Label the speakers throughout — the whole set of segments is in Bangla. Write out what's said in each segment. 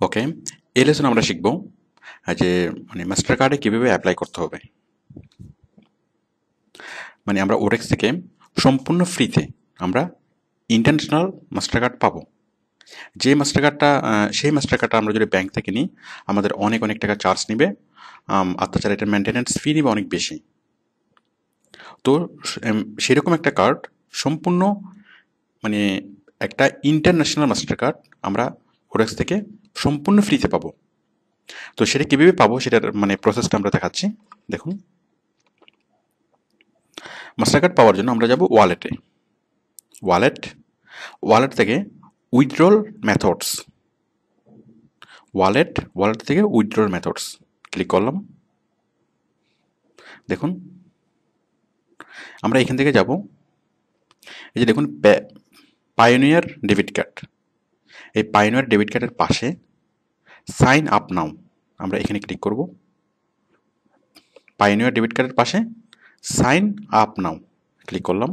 Speaker 1: ওকে, এই লেসন আমরা শিখব যে মানে মাস্টার কার্ডে কীভাবে অ্যাপ্লাই করতে হবে। মানে আমরা ওরেক্স থেকে সম্পূর্ণ ফ্রিতে আমরা ইন্টারন্যাশনাল মাস্টার কার্ড পাবো। যে মাস্টার কার্ডটা সেই মাস্টার কার্ডটা আমরা যদি ব্যাংক থেকে নিই আমাদের অনেক অনেক টাকা চার্জ নিবে, আর তাছাড়া এটার মেনটেন্যান্স ফি নিবে অনেক বেশি। তো সেরকম একটা কার্ড সম্পূর্ণ মানে একটা ইন্টারন্যাশনাল মাস্টার কার্ড আমরা ওরেক্স থেকে সম্পূর্ণ ফ্রিতে পাবো। তো সেটা কীভাবে পাবো সেটার মানে প্রসেসটা আমরা দেখাচ্ছি। দেখুন, মাস্টার কার্ড পাওয়ার জন্য আমরা যাব ওয়ালেটে। ওয়ালেট ওয়ালেট থেকে উইথড্রল মেথডস, ওয়ালেট থেকে উইথড্রল মেথডস ক্লিক করলাম। দেখুন, আমরা এখান থেকে যাব, এই যে দেখুন পায়োনিয়ার ডেবিট কার্ড। এই পায়োনিয়ার ডেবিট কার্ডের পাশে সাইন আপ নাও, আমরা এখানে ক্লিক করব। পায়োনিয়ার ডেবিট কার্ডের পাশে সাইন আপ নাও ক্লিক করলাম।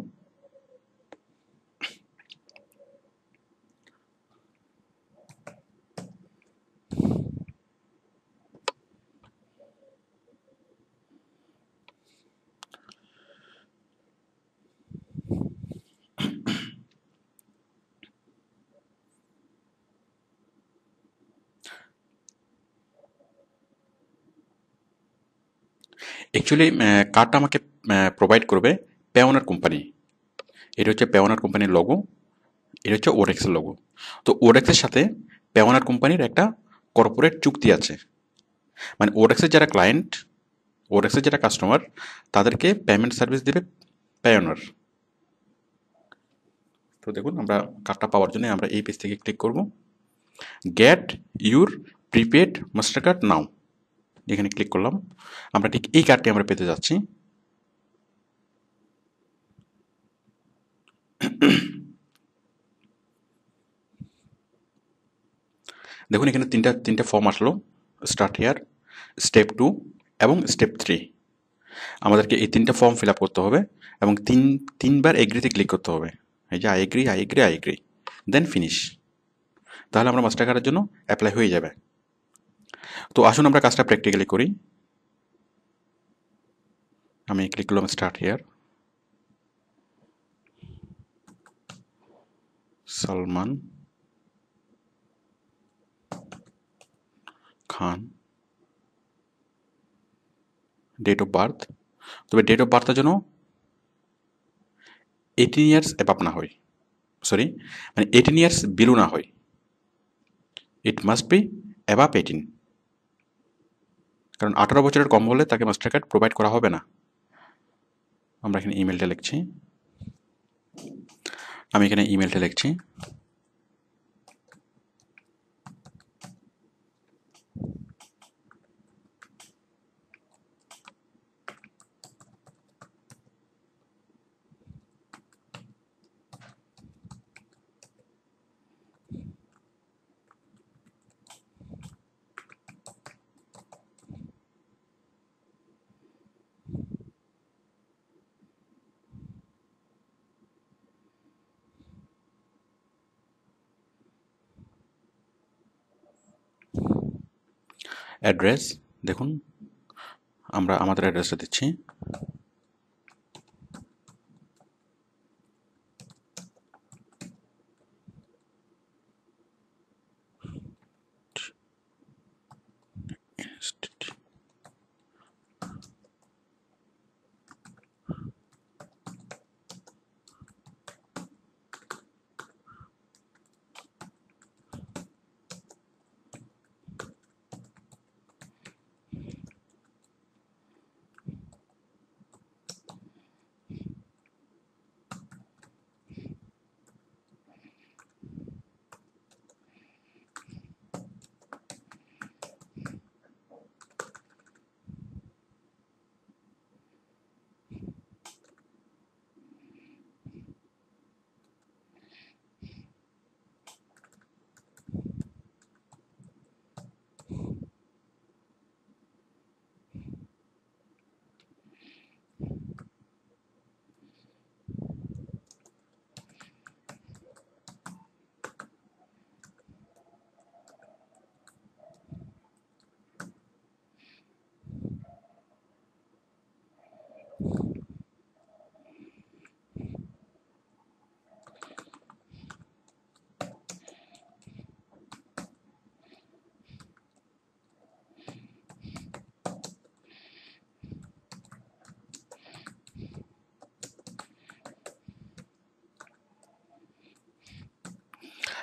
Speaker 1: অ্যাকচুয়ালি কার্ডটা আমাকে প্রোভাইড করবে পেওনার কোম্পানি। এটা হচ্ছে পেওনার কোম্পানির লোগো, এটা হচ্ছে ওরেক্সের লোগো। তো ওরেক্সের সাথে পেওনার কোম্পানির একটা কর্পোরেট চুক্তি আছে। মানে ওরেক্সের যারা ক্লায়েন্ট, ওরেক্সের যারা কাস্টমার, তাদেরকে পেমেন্ট সার্ভিস দেবে পেওনার। তো দেখুন, আমরা কার্ডটা পাওয়ার জন্য আমরা এই পেজ থেকে ক্লিক করব, get your prepaid master card now, এখানে ক্লিক করলাম। আমরা ঠিক এই কার্ডটি আমরা পেতে যাচ্ছি। দেখুন, এখানে তিনটা ফর্ম আসলো, স্টার্ট হেয়ার, স্টেপ 2 এবং স্টেপ 3। আমাদেরকে এই তিনটা ফর্ম ফিল আপ করতে হবে এবং তিনবার এগ্রিতে ক্লিক করতে হবে। এই যে I agree, I agree, I agree, then finish. তাহলে আমরা মাস্টার কার্ডের জন্য অ্যাপ্লাই হয়ে যাবে। তো আসুন আমরা কাজটা প্র্যাকটিক্যালি করি। আমি ক্লিক করলাম start here, Salman Khan, date of birth. তবে ডেট অফ বার্থের জন্য 18 ইয়ার্স অ্যাবাভ না হয়, সরি, মানে 18 ইয়ার্স বিলো না হয়, ইট মাস্ট বি অ্যাবাভ 18। কারণ 18 বছরের কম হলে তাকে মাস্টার কার্ড প্রোভাইড করা হবে না। আমরা এখানে ইমেলটা লিখছি, আমি এখানে ইমেলটা লিখছি। অ্যাড্রেস, দেখুন আমরা আমাদের অ্যাড্রেসটা দিচ্ছি।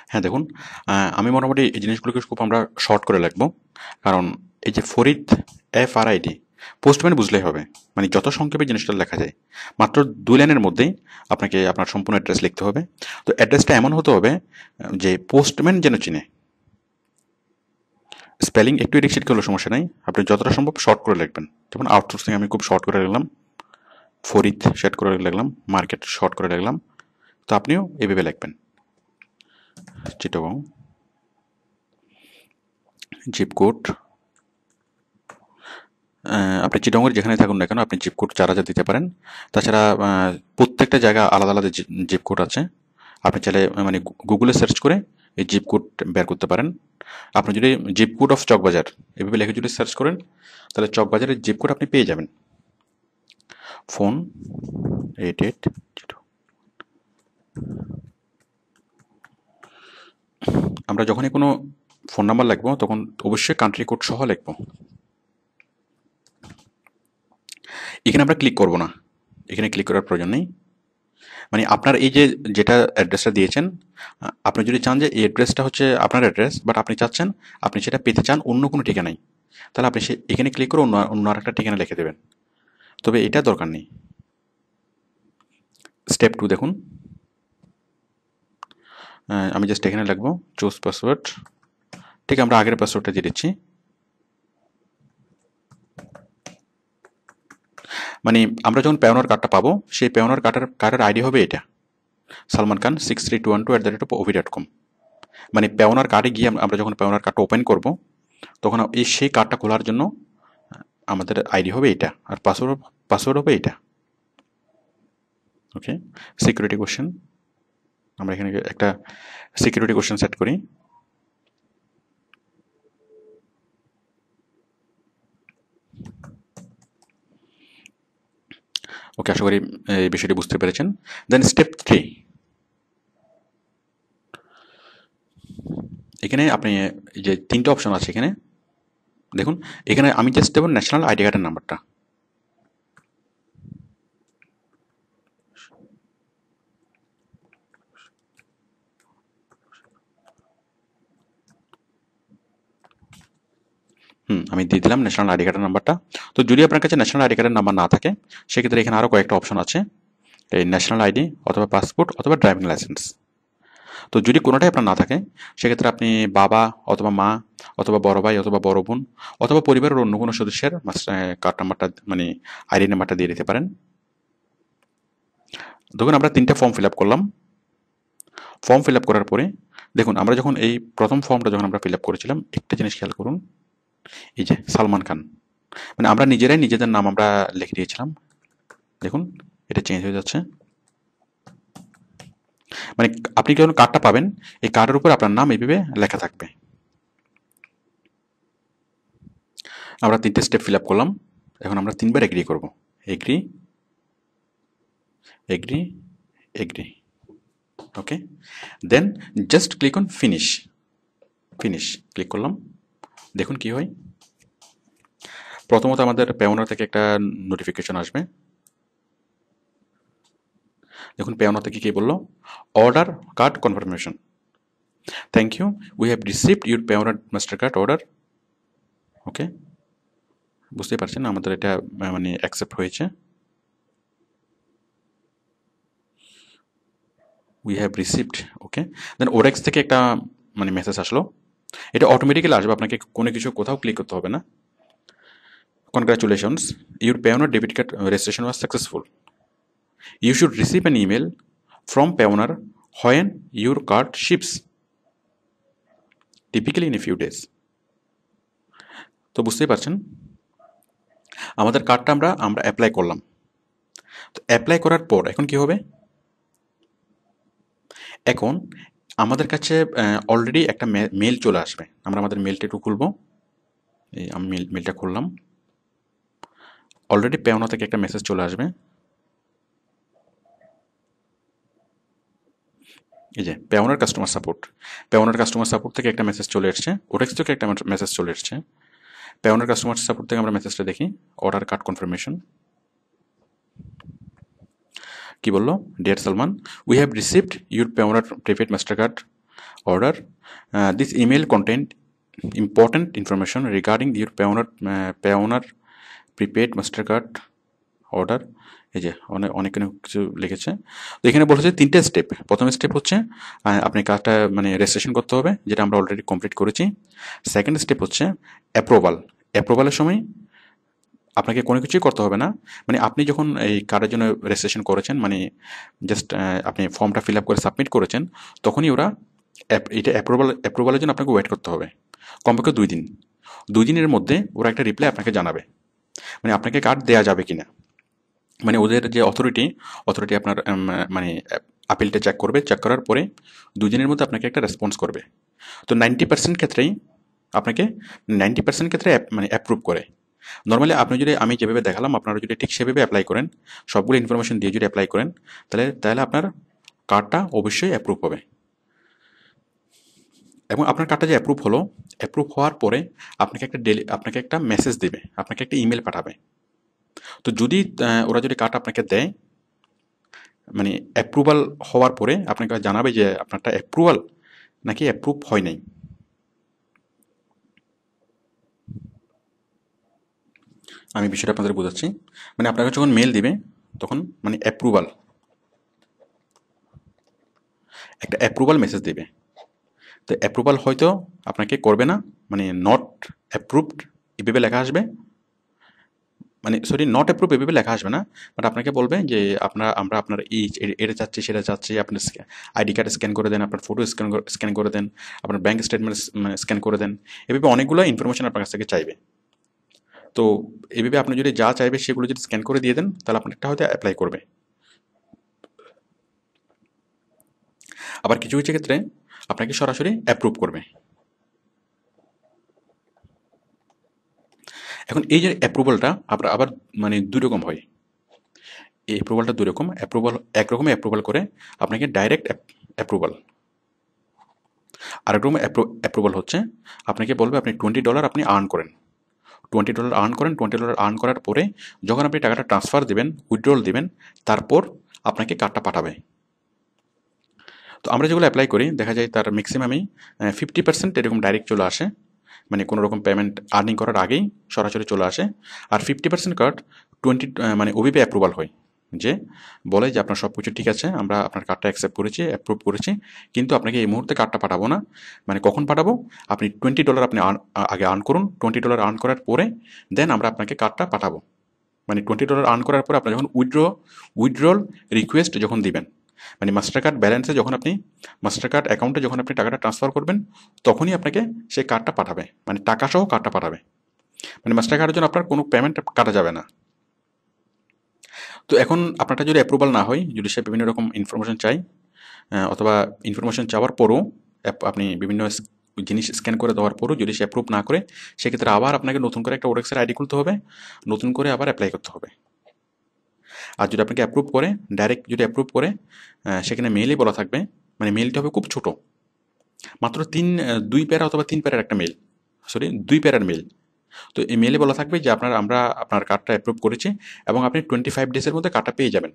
Speaker 1: হ্যাঁ দেখুন, আমি মোটামুটি এই জিনিসগুলোকে খুব আমরা শর্ট করে লিখবো, কারণ এই যে ফরিদ FRID পোস্টম্যান বুঝলেই হবে, মানে যত সংক্ষেপে জিনিসটা লেখা যায়, মাত্র 2 লাইনের মধ্যেই আপনাকে আপনার সম্পূর্ণ অ্যাড্রেস লিখতে হবে। তো অ্যাড্রেসটা এমন হতে হবে যে পোস্টম্যান যেন চিনে। স্পেলিং একটু এদিক সেদিক হলেও সমস্যা নাই, আপনি যতটা সম্ভব শর্ট করে লিখবেন। যেমন আউটসোর্সিং আমি খুব শর্ট করে লিখলাম, ফরিদ শর্ট করে লিখলাম, মার্কেট শর্ট করে লিখলাম। তো আপনিও এভাবে লিখবেন। চিটাগং জিপ কোড, আপনি চিটাগংয়ের যেখানে থাকুন না কেন আপনি জিপ কোড 4000 দিতে পারেন। তাছাড়া প্রত্যেকটা জায়গা আলাদা আলাদা জিপ কোড আছে, আপনি চাইলে মানে গুগলে সার্চ করে এই জিপ কোড বের করতে পারেন। আপনি যদি জিপ কোড অফ চকবাজার এভাবে লিখে যদি সার্চ করেন, তাহলে চকবাজারের জিপ কোড আপনি পেয়ে যাবেন। ফোন 88, আমরা যখনই কোনো ফোন নাম্বার লিখবো তখন অবশ্যই কান্ট্রি কোড সহ লিখবো। এখানে আমরা ক্লিক করব না, এখানে ক্লিক করার প্রয়োজন নেই। মানে আপনার এই যে যেটা অ্যাড্রেসটা দিয়েছেন, আপনি যদি চান যে এই অ্যাড্রেসটা হচ্ছে আপনার অ্যাড্রেস, বাট আপনি চাচ্ছেন আপনি সেটা পেতে চান অন্য কোনো ঠিকানায়, তাহলে আপনি এখানে ক্লিক করে অন্য আরেকটা ঠিকানা লিখে দেবেন। তবে এটা দরকার নেই। স্টেপ 2 দেখুন, আমি জাস্ট এখানে লিখবো চুজ পাসওয়ার্ড। ঠিক আমরা আগের পাসওয়ার্ডটা দিয়ে দিচ্ছি। মানে আমরা যখন পেওনার কার্ডটা পাবো, সেই পেওনার কার্ডের আইডি হবে এটা, সালমান খান 63212@ovi.com। মানে পেওনার কার্ডে গিয়ে আমরা যখন পেওনার কার্ডটা ওপেন করব, তখন সেই কার্ডটা খোলার জন্য আমাদের আইডি হবে এটা, আর পাসওয়ার্ড হবে এটা। ওকে, সিকিউরিটি কোশ্চেন, আমরা এখানে একটা সিকিউরিটি কোশ্চেন সেট করি। ওকে, আশা করি এই বিষয়টি বুঝতে পেরেছেন। দেন স্টেপ 3, এখানে আপনি যে 3টে অপশন আছে এখানে দেখুন, এখানে আমি জাস্ট দেবো ন্যাশনাল আইডি কার্ডের নাম্বারটা। আমি দিয়ে দিলাম ন্যাশনাল আইডি কার্ডের নাম্বারটা। তো যদি আপনার কাছে ন্যাশনাল আইডি কার্ডের নাম্বার না থাকে, সেক্ষেত্রে এখানে আরও কয়েকটা অপশন আছে, এই ন্যাশনাল আইডি অথবা পাসপোর্ট অথবা ড্রাইভিং লাইসেন্স। তো যদি কোনোটাই আপনার না থাকে, সেক্ষেত্রে আপনি বাবা অথবা মা অথবা বড় ভাই অথবা বড় বোন অথবা পরিবারের অন্য কোনো সদস্যের কার্ড নাম্বারটা মানে আইডি নাম্বারটা দিয়ে দিতে পারেন। দেখুন আমরা 3টে ফর্ম ফিল আপ করলাম। ফর্ম ফিল আপ করার পরে দেখুন, আমরা যখন এই প্রথম ফর্মটা যখন আমরা ফিল আপ করেছিলাম, একটা জিনিস খেয়াল করুন, এই যে সালমান খান, মানে আমরা নিজেরাই নিজেদের নাম আমরা লিখে দিয়েছিলাম। দেখুন এটা চেঞ্জ হয়ে যাচ্ছে। মানে আপনি যখন কার্ডটা পাবেন, এই কার্ডের উপর আপনার নাম এইভাবে লেখা থাকবে। আমরা 3টে স্টেপ ফিল আপ করলাম। এখন আমরা 3বার এগ্রি করব। Agree, agree, agree. Okay, then just click on finish. Finish click করলাম। দেখুন কি হয়। প্রথমত আমাদের পেওনার থেকে একটা নোটিফিকেশন আসবে। দেখুন পেওনা থেকে কি বললো, order card confirmation, thank you, we have received your Payoneer master card order. Okay, বুঝতেই পারছেন আমাদের এটা মানে অ্যাকসেপ্ট হয়েছে। We have received. Okay, then ওরেক্স থেকে একটা মানে মেসেজ আসলো। এটা অটোমেটিক্যালি আসবে, আপনাকে কোনো কিছু কোথাও ক্লিক করতে হবে না। Congratulations, your Payoneer debit card registration was successful. You should receive an email from Payoneer when your card ships, typically in a few days. তো বুঝতেই পারছেন আমাদের কার্ডটা আমরা অ্যাপ্লাই করলাম। তো অ্যাপ্লাই করার পর এখন কি হবে, এখন আমাদের কাছে অলরেডি একটা মেল চলে আসবে। আমরা আমাদের মেলটা একটু খুলবো। এই আমি মেলটা খুললাম। অলরেডি পেওনা থেকে একটা মেসেজ চলে আসবে। এই যে পেওনার কাস্টমার সাপোর্ট থেকে একটা মেসেজ চলে এসছে, ওরেক্স থেকে একটা মেসেজ চলে এসছে। পেওনার কাস্টমার সাপোর্ট থেকে আমরা মেসেজটা দেখি, অর্ডার কার্ড কনফার্মেশন। কি বললো, dear Salman, we have received your Payoneer prepaid master card order. This email contained important information regarding your Payoneer prepaid mastercard order. এই যে অনেক কিছু লিখেছে। তো এখানে বলেছে 3টে স্টেপ। প্রথম স্টেপ হচ্ছে আপনি কার্ডটা মানে রেজিস্ট্রেশন করতে হবে, যেটা আমরা অলরেডি কমপ্লিট করেছি। সেকেন্ড স্টেপ হচ্ছে অ্যাপ্রুভালের সময় আপনাকে কোনো কিছুই করতে হবে না। মানে আপনি যখন এই কার্ডের জন্য রেজিস্ট্রেশন করেছেন, মানে জাস্ট আপনি ফর্মটা ফিল আপ করে সাবমিট করেছেন, তখনই ওরা এটা অ্যাপ্রুভালের জন্য আপনাকে ওয়েট করতে হবে কমপক্ষে 2 দিন। 2 দিনের মধ্যে ওরা একটা রিপ্লাই আপনাকে জানাবে, মানে আপনাকে কার্ড দেওয়া যাবে কিনা। মানে ওদের যে অথরিটি আপনার মানে আপিলটা চেক করবে, চেক করার পরে 2 দিনের মধ্যে আপনাকে একটা রেসপন্স করবে। তো 90% ক্ষেত্রেই আপনাকে 90% ক্ষেত্রে মানে অ্যাপ্রুভ করে। নর্মালি আপনি যদি আমি যেভাবে দেখালাম আপনারা যদি ঠিক সেভাবে অ্যাপ্লাই করেন, সবগুলো ইনফরমেশন দিয়ে যদি অ্যাপ্লাই করেন, তাহলে আপনার কার্ডটা অবশ্যই অ্যাপ্রুভ হবে। এবং আপনার কার্ডটা যে অ্যাপ্রুভ হওয়ার পরে আপনাকে একটা মেসেজ দেবে, আপনাকে একটা ইমেল পাঠাবে। তো যদি ওরা যদি কার্ড আপনাকে দেয়, মানে অ্যাপ্রুভাল হওয়ার পরে আপনাকে জানাবে যে আপনারটা অ্যাপ্রুভাল নাকি অ্যাপ্রুভ হয় নাই। আমি বিষয়টা আপনাদের বোঝাচ্ছি। মানে আপনাকে যখন মেল দিবে তখন মানে একটা অ্যাপ্রুভাল মেসেজ দেবে। তো অ্যাপ্রুভাল হয়তো আপনাকে করবে না, মানে নট অ্যাপ্রুভড এভাবে লেখা আসবে, মানে সরি নট অ্যাপ্রুভ এভাবে লেখা আসবে না, বাট আপনাকে বলবে যে আমরা আপনার এটা চাচ্ছি সেটা চাচ্ছি, আপনার আইডি কার্ড স্ক্যান করে দেন, আপনার ফটো স্ক্যান করে দেন, আপনার ব্যাঙ্ক স্টেটমেন্ট স্ক্যান করে দেন, এভাবে অনেকগুলো ইনফরমেশন আপনার কাছ থেকে চাইবে। তো এভাবে আপনি যদি যা চাইবে সেগুলো যদি স্ক্যান করে দিয়ে দেন, তাহলে আপনারটা হয়তো অ্যাপ্লাই করবে। আবার কিছু কিছু ক্ষেত্রে আপনাকে সরাসরি অ্যাপ্রুভ করবে। এখন এই যে অ্যাপ্রুভালটা আপনার আবার মানে 2 রকম হয়। এই অ্যাপ্রুভালটা 2 রকম। একরকম অ্যাপ্রুভাল করে আপনাকে ডাইরেক্ট অ্যাপ্রুভাল। আরেক রকম অ্যাপ্রুভাল হচ্ছে আপনাকে বলবে আপনি $20 আপনি আর্ন করেন। $20 আর্ন করার পরে যখন আপনি টাকাটা ট্রান্সফার দিবেন, উইথড্রল দিবেন, তারপর আপনাকে কার্ডটা পাঠাবে। তো আমরা যেগুলো অ্যাপ্লাই করি দেখা যায় তার ম্যাক্সিমামই 50% এরকম ডাইরেক্ট চলে আসে, মানে কোনো রকম পেমেন্ট আর্নিং করার আগেই সরাসরি চলে আসে। আর 50% কার্ড মানে ওবিপি অ্যাপ্রুভাল হয়, যে বলে যে আপনার সব কিছু ঠিক আছে, আমরা আপনার কার্ডটা অ্যাপ্রুভ করেছি, কিন্তু আপনাকে এই মুহূর্তে কার্ডটা পাঠাবো না। মানে কখন পাঠাবো, আপনি $20 আপনি আগে আর্ন করুন, $20 আর্ন করার পরে দেন আমরা আপনাকে কার্ডটা পাঠাবো। মানে $20 আর্ন করার পরে আপনার যখন উইথড্রল রিকোয়েস্ট যখন দিবেন, মানে মাস্টার কার্ড ব্যালেন্সে যখন আপনি মাস্টার কার্ড অ্যাকাউন্টে যখন আপনি টাকাটা ট্রান্সফার করবেন, তখনই আপনাকে সেই কার্ডটা পাঠাবে, মানে টাকা সহ কার্ডটা পাঠাবে। মানে মাস্টার কার্ডের জন্য আপনার কোনো পেমেন্ট কাটা যাবে না। তো এখন আপনারটা যদি অ্যাপ্রুভাল না হয়, যদি সে বিভিন্ন রকম ইনফরমেশন চাই, অথবা ইনফরমেশন চাওয়ার পরও আপনি বিভিন্ন জিনিস স্ক্যান করে দেওয়ার পরও যদি সে অ্যাপ্রুভ না করে, সেক্ষেত্রে আবার আপনাকে নতুন করে একটা ওরেক্সের আইডি খুলতে হবে, নতুন করে আবার অ্যাপ্লাই করতে হবে। আর যদি আপনাকে অ্যাপ্রুভ করে, ডাইরেক্ট যদি অ্যাপ্রুভ করে, সেখানে মেইলই বলা থাকবে, মানে মেইলটা হবে খুব ছোট, মাত্র 2 প্যারা অথবা 3 প্যারার একটা মেইল, 2 প্যারার মেইল। তো এই মেইলে বলা থাকবে যে আমরা আপনার কার্ডটা অ্যাপ্রুভ করেছি এবং আপনি 25 ডেজের মধ্যে কার্ডটা পেয়ে যাবেন।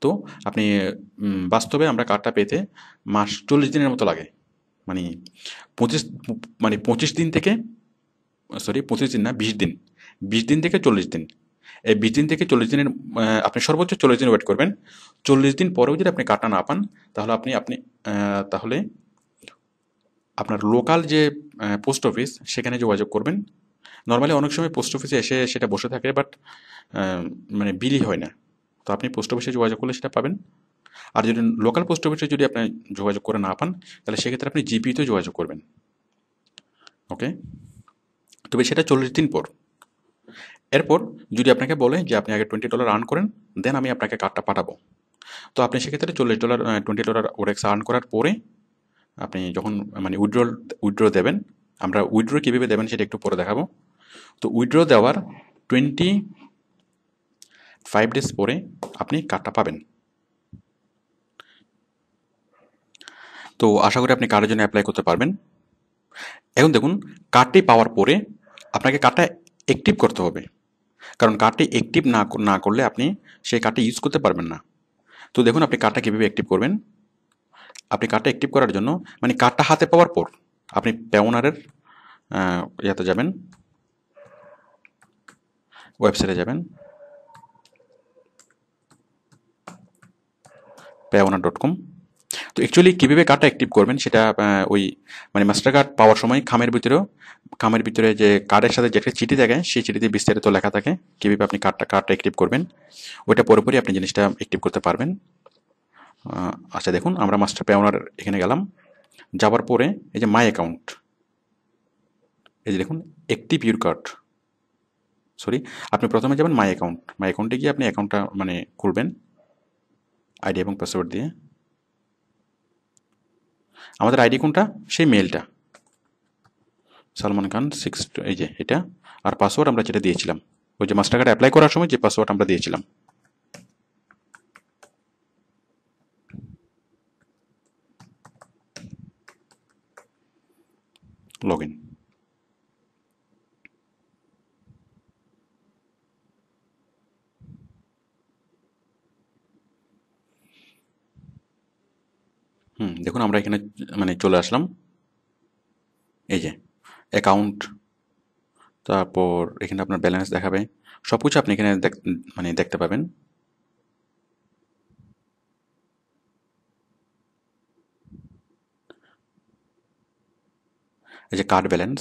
Speaker 1: তো আপনি বাস্তবে আমরা কার্ডটা পেতে 40 দিনের মতো লাগে, মানে 25 দিন থেকে 25 দিন না, 20 দিন, 20 দিন থেকে 40 দিন। এই 20 দিন থেকে 40 দিনের আপনি সর্বোচ্চ 40 দিন ওয়েট করবেন। 40 দিন পরেও যদি আপনি কার্ডটা না পান, তাহলে তাহলে আপনার লোকাল যে পোস্ট অফিস সেখানে যোগাযোগ করবেন। নর্মালি অনেক সময় পোস্ট অফিসে এসে সেটা বসে থাকে, বাট মানে বিলি হয় না। তো আপনি পোস্ট অফিসে যোগাযোগ করলে সেটা পাবেন। আর যদি লোকাল পোস্ট অফিসে যদি আপনি যোগাযোগ করে না পান, তাহলে সেক্ষেত্রে আপনি জিপিতে যোগাযোগ করবেন। ওকে, তবে সেটা 40 দিন পর। এরপর যদি আপনাকে বলে যে আপনি আগে $20 আর্ন করেন, দেন আমি আপনাকে কার্ডটা পাঠাবো, তো আপনি সেক্ষেত্রে $20 ওরেক্স আর্ন করার পরে আপনি যখন মানে উইথড্র দেবেন, আমরা উইথড্র কীভাবে দেবেন সেটা একটু পরে দেখাবো। তো উইথড্র দেওয়ার 25 ডেজ পরে আপনি কার্ডটা পাবেন। তো আশা করি আপনি কার্ডের জন্য অ্যাপ্লাই করতে পারবেন। এখন দেখুন, কার্ডটি পাওয়ার পরে আপনাকে কার্ডটা অ্যাক্টিভ করতে হবে, কারণ কার্ডটি অ্যাক্টিভ না করলে আপনি সেই কার্ডটি ইউজ করতে পারবেন না। তো দেখুন আপনি কার্ডটা কীভাবে অ্যাক্টিভ করবেন। আপনি কার্ডটা অ্যাক্টিভ করার জন্য মানে কার্ডটা হাতে পাওয়ার পর আপনি পেওনারের ইয়াতে যাবেন, ওয়েবসাইটে যাবেন, payoneer.com। তো অ্যাকচুয়ালি কীভাবে কার্ডটা অ্যাক্টিভ করবেন সেটা ওই মানে মাস্টার কার্ড পাওয়ার সময় খামের ভিতরে যে কার্ডের সাথে যেটা চিঠি থাকে সেই চিঠিতে বিস্তারিত লেখা থাকে কীভাবে আপনি কার্ডটা অ্যাক্টিভ করবেন, ওইটা পুরোপুরি আপনি জিনিসটা অ্যাক্টিভ করতে পারবেন। আচ্ছা দেখুন, আমরা মাস্টার পেওনার এখানে গেলাম, যাওয়ার পরে এই যে মাই অ্যাকাউন্ট, এই যে দেখুন অ্যাক্টিভ ইউর কার্ড, সরি, আপনি প্রথমে যাবেন মাই অ্যাকাউন্টে গিয়ে আপনি অ্যাকাউন্টটা মানে খুলবেন আইডি এবং পাসওয়ার্ড দিয়ে। আমাদের আইডি কোনটা? সেই মেলটা, সালমান খান 6, এই যে এটা, আর পাসওয়ার্ড আমরা যেটা দিয়েছিলাম ওই যে মাস্টার কার্ড অ্যাপ্লাই করার সময় যে পাসওয়ার্ড আমরা দিয়েছিলাম। Log in. দেখুন আমরা এখানে মানে চলে আসলাম, এই যে অ্যাকাউন্ট, তারপর এখানে আপনার ব্যালেন্স দেখাবে, সব কিছু আপনি এখানে মানে দেখতে পাবেন। এই যে কার্ড ব্যালেন্স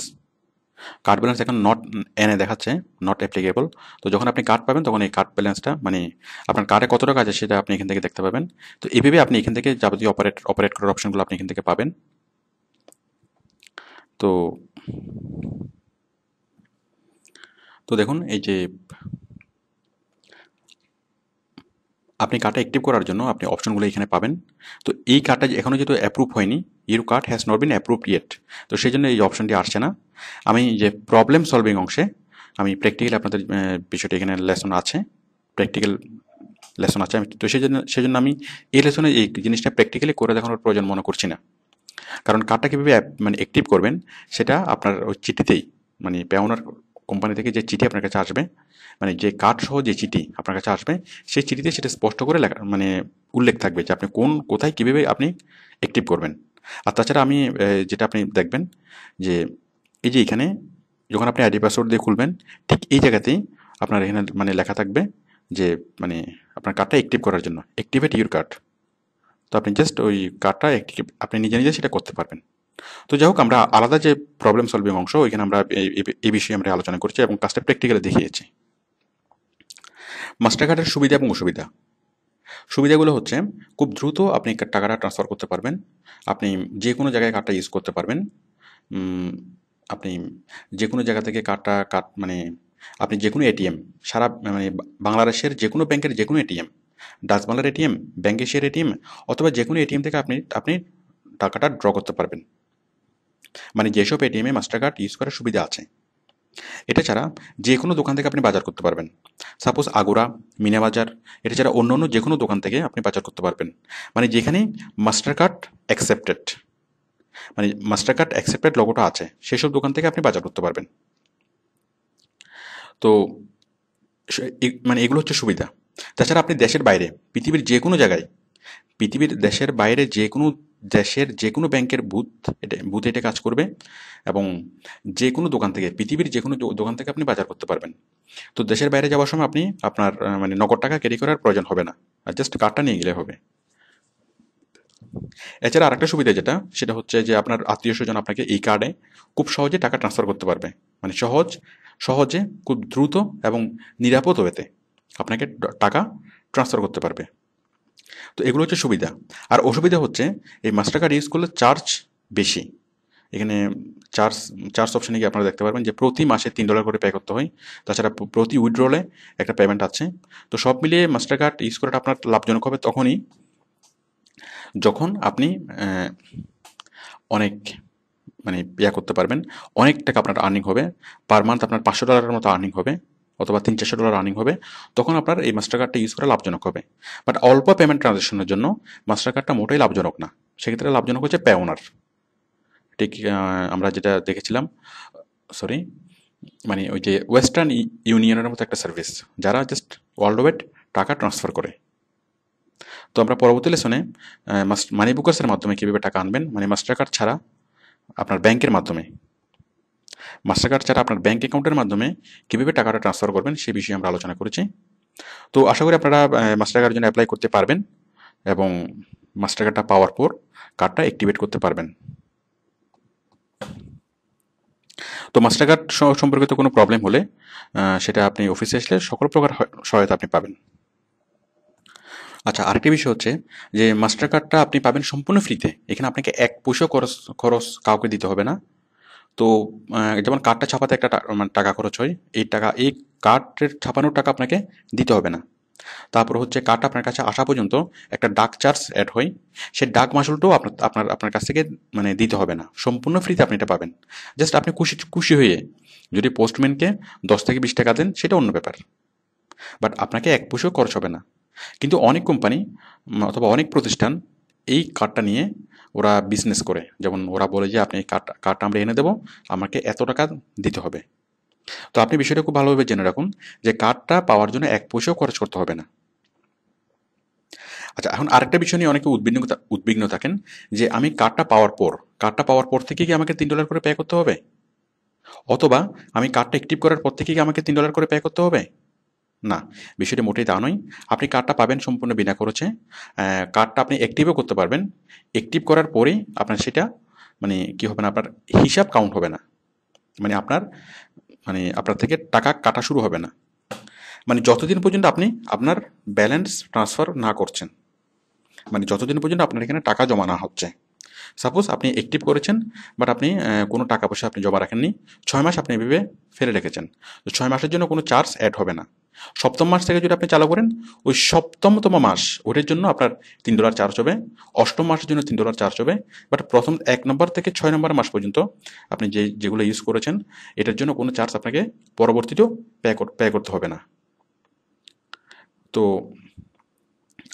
Speaker 1: এখন নট এনে দেখাচ্ছে, নট অ্যাপ্লিকেবল। তো যখন আপনি কার্ড পাবেন তখন এই কার্ড ব্যালেন্সটা মানে আপনার কার্ডে কত টাকা আছে সেটা আপনি এখান থেকে দেখতে পাবেন। তো এইভাবে আপনি এখান থেকে যাবতীয় অপারেট করার অপশনগুলো আপনি এখান থেকে পাবেন। তো তো দেখুন এই যে আপনি কার্ডটা অ্যাক্টিভ করার জন্য আপনি অপশনগুলো এখানে পাবেন। তো এই কার্ডটা এখনও যেহেতু অ্যাপ্রুভ হয়নি, your card has not been approved yet, তো সেই জন্য এই অপশনটি আসছে না। আমি যে প্রবলেম সলভিং অংশে আমি প্র্যাকটিক্যালি আপনাদের বিষয়টি এখানে প্র্যাকটিক্যাল লেসন আছে, আমি তো সেই জন্য আমি এই লেসনে এই জিনিসটা প্র্যাকটিক্যালি করে দেখানোর প্রয়োজন মনে করছি না। কারণ কার্ডটা কীভাবে মানে অ্যাক্টিভ করবেন সেটা আপনার ওই চিঠিতেই, মানে পেওনার কোম্পানি থেকে যে চিঠি আপনার কাছে আসবে, মানে যে কার্ড সহ যে চিঠি আপনার কাছে আসবে সেই চিঠিতে সেটা স্পষ্ট করে লেখা মানে উল্লেখ থাকবে যে আপনি কোথায় কীভাবে আপনি অ্যাক্টিভ করবেন। আর তাছাড়া আমি যেটা আপনি দেখবেন যে এই যে এখানে যখন আপনি আইডি পাসওয়ার্ড দিয়ে খুলবেন ঠিক এই জায়গাতেই আপনার এখানে মানে লেখা থাকবে যে মানে আপনার কার্ডটা অ্যাক্টিভ করার জন্য অ্যাক্টিভেট ইউর কার্ড। তো আপনি জাস্ট ওই কার্ডটা আপনি নিজে সেটা করতে পারবেন। তো যাই হোক, আমরা আলাদা যে প্রবলেম সলভিং অংশ ওইখানে আমরা এই বিষয়ে আমরা আলোচনা করছি এবং কাজটা প্র্যাকটিক্যালি দেখিয়েছি। মাস্টার কার্ডের সুবিধা এবং সুবিধাগুলো হচ্ছে খুব দ্রুত আপনি টাকাটা ট্রান্সফার করতে পারবেন, আপনি যে কোনো জায়গায় কার্ডটা ইউজ করতে পারবেন, আপনি যে কোনো জায়গা থেকে মানে আপনি যে কোনো এটিএম সারা মানে বাংলাদেশের যে কোনো ব্যাংকের যে কোনো এটিএম, ডাচ বাংলার এটিএম, ব্যাংক এশিয়ার এটিএম অথবা যে কোনো এটিএম থেকে আপনি টাকাটা ড্র করতে পারবেন, মানে যেসব এটিএমে মাস্টার কার্ড ইউজ করার সুবিধা আছে। এটা ছাড়া যে কোনো দোকান থেকে আপনি বাজার করতে পারবেন, সাপোজ আগোরা, মিনা বাজার, এটা ছাড়া অন্য যে কোনো দোকান থেকে আপনি বাজার করতে পারবেন, মানে যেখানে মাস্টার কার্ড অ্যাকসেপ্টেড লোগোটা আছে সেসব দোকান থেকে আপনি বাজার করতে পারবেন। তো মানে এগুলো হচ্ছে সুবিধা। তাছাড়া আপনি দেশের বাইরে পৃথিবীর দেশের বাইরে যে কোনো ব্যাংকের বুথে এটা কাজ করবে এবং যে কোনো দোকান থেকে পৃথিবীর যে কোনো দোকান থেকে আপনি বাজার করতে পারবেন। তো দেশের বাইরে যাওয়ার সময় আপনি আপনার মানে নগদ টাকা ক্যারি করার প্রয়োজন হবে না, আর জাস্ট কার্ডটা নিয়ে গেলে হবে। এছাড়া আরেকটা সুবিধা সেটা হচ্ছে যে আপনার আত্মীয় স্বজন আপনাকে এই কার্ডে খুব সহজে টাকা ট্রান্সফার করতে পারবে, মানে সহজে খুব দ্রুত এবং নিরাপদ ওয়েতে আপনাকে টাকা ট্রান্সফার করতে পারবে। তো এগুলো হচ্ছে সুবিধা। আর অসুবিধা হচ্ছে এই মাস্টার কার্ড ইউজ করলে চার্জ বেশি। এখানে চার্জ অপশানে গিয়ে আপনারা দেখতে পারবেন যে প্রতি মাসে $3 করে পে করতে হয়, তাছাড়া প্রতি উইথড্রলে একটা পেমেন্ট আছে। তো সব মিলিয়ে মাস্টার কার্ড ইউজ করাটা আপনার লাভজনক হবে তখনই যখন আপনি অনেক মানে করতে পারবেন, অনেক টাকা আপনার আর্নিং হবে, পার মান্থ আপনার $500 মতো আর্নিং হবে অথবা $300-400 আর্নিং হবে, তখন আপনার এই মাস্টার কার্ডটা ইউজ করা লাভজনক হবে। বাট অল্প পেমেন্ট ট্রানজ্যাকশনের জন্য মাস্টার কার্ডটা মোটেই লাভজনক না, সেক্ষেত্রে লাভজনক হচ্ছে পেওনার। ঠিক আমরা যেটা দেখেছিলাম, মানে ওই যে ওয়েস্টার্ন ইউনিয়নের মতো একটা সার্ভিস, যারা জাস্ট ওয়ার্ল্ড ওয়াইড টাকা ট্রান্সফার করে। তো আমরা পরবর্তী লেসনে মানি বুকার্সের মাধ্যমে কীভাবে টাকা আনবেন, মানে মাস্টার কার্ড ছাড়া আপনার ব্যাংকের মাধ্যমে, মাস্টার কার্ড ছাড়া আপনার ব্যাংক অ্যাকাউন্টের মাধ্যমে কীভাবে টাকাটা ট্রান্সফার করবেন সে বিষয়ে আমরা আলোচনা করেছি। তো আশা করি আপনারা মাস্টার কার্ডের জন্য অ্যাপ্লাই করতে পারবেন এবং মাস্টার কার্ডটা পাওয়ার পর কার্ডটা অ্যাক্টিভেট করতে পারবেন। তো মাস্টার কার্ড সম্পর্কিত কোনো প্রবলেম হলে সেটা আপনি অফিসে আসলে সকল প্রকার সহায়তা আপনি পাবেন। আচ্ছা, আরেকটি বিষয় হচ্ছে যে মাস্টার কার্ডটা আপনি পাবেন সম্পূর্ণ ফ্রিতে। এখানে আপনাকে এক পয়সাও খরচ কাউকে দিতে হবে না। তো যেমন কার্ডটা ছাপাতে একটা মানে টাকা খরচ হয়, এই কার্ডের ছাপানোর টাকা আপনাকে দিতে হবে না। তারপর হচ্ছে কার্ডটা আপনার কাছে আসা পর্যন্ত একটা ডাক চার্জ অ্যাড হয়, সেই ডাক মাসুলটাও আপনার কাছ থেকে মানে দিতে হবে না, সম্পূর্ণ ফ্রিতে আপনি এটা পাবেন। জাস্ট আপনি খুশি হয়ে যদি পোস্টম্যানকে 10 থেকে 20 টাকা দেন সেটা অন্য ব্যাপার, বাট আপনাকে এক পয়সাও খরচ হবে না। কিন্তু অনেক কোম্পানি অথবা অনেক প্রতিষ্ঠান এই কার্ডটা নিয়ে ওরা বিজনেস করে, যেমন ওরা বলে যে আপনি এই কার্ডটা আমরা এনে দেবো, আমাকে এত টাকা দিতে হবে। তো আপনি বিষয়টা খুব ভালোভাবে জেনে রাখুন যে কার্ডটা পাওয়ার জন্য এক পয়সাও খরচ করতে হবে না। আচ্ছা, এখন আরেকটা বিষয় নিয়ে অনেকে উদ্বিগ্ন থাকেন যে আমি কার্ডটা পাওয়ার পর থেকে কি আমাকে $3 করে পে করতে হবে, অথবা আমি কার্ডটা অ্যাক্টিভ করার পর থেকে কি আমাকে $3 করে পে করতে হবে। না, বিষয়টি মোটেই তা নয়। আপনি কার্ডটা পাবেন সম্পূর্ণ বিনা খরচে। কার্ডটা আপনি অ্যাক্টিভও করতে পারবেন। অ্যাক্টিভ করার পরেই আপনার সেটা মানে কি হবে না, আপনার হিসাব কাউন্ট হবে না, মানে আপনার থেকে টাকা কাটা শুরু হবে না, মানে যতদিন পর্যন্ত আপনি আপনার ব্যালেন্স ট্রান্সফার না করছেন, মানে যতদিন পর্যন্ত আপনার এখানে টাকা জমা না হচ্ছে। সাপোজ আপনি অ্যাক্টিভ করেছেন, বাট আপনি কোনো টাকা পয়সা আপনি জমা রাখেননি, 6 মাস আপনি এভাবে ফেলে রেখেছেন, তো 6 মাসের জন্য কোনো চার্জ অ্যাড হবে না। সপ্তম মাস থেকে যদি আপনি চালু করেন, ওই সপ্তমতম মাস ওটার জন্য আপনার $3 চার্জ হবে, অষ্টম মাসের জন্য $3 চার্জ হবে, বাট প্রথম 1 নম্বর থেকে 6 নম্বর মাস পর্যন্ত আপনি যেগুলো ইউজ করেছেন এটার জন্য কোনো চার্জ আপনাকে পরবর্তীতেও পে করতে হবে না। তো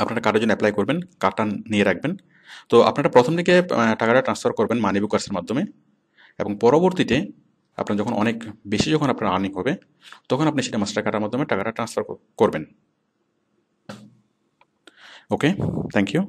Speaker 1: আপনারা কার্ডের জন্য অ্যাপ্লাই করবেন, কার্ডটা নিয়ে রাখবেন। তো আপনারা প্রথম দিকে টাকাটা ট্রান্সফার করবেন মানি বুকার্সের মাধ্যমে, এবং পরবর্তীতে আপনার যখন অনেক বেশি যখন আপনার আর্নিং হবে তখন আপনি সেটা মাস্টার কার্ডের মাধ্যমে টাকাটা ট্রান্সফার করবেন। ওকে, থ্যাংক ইউ।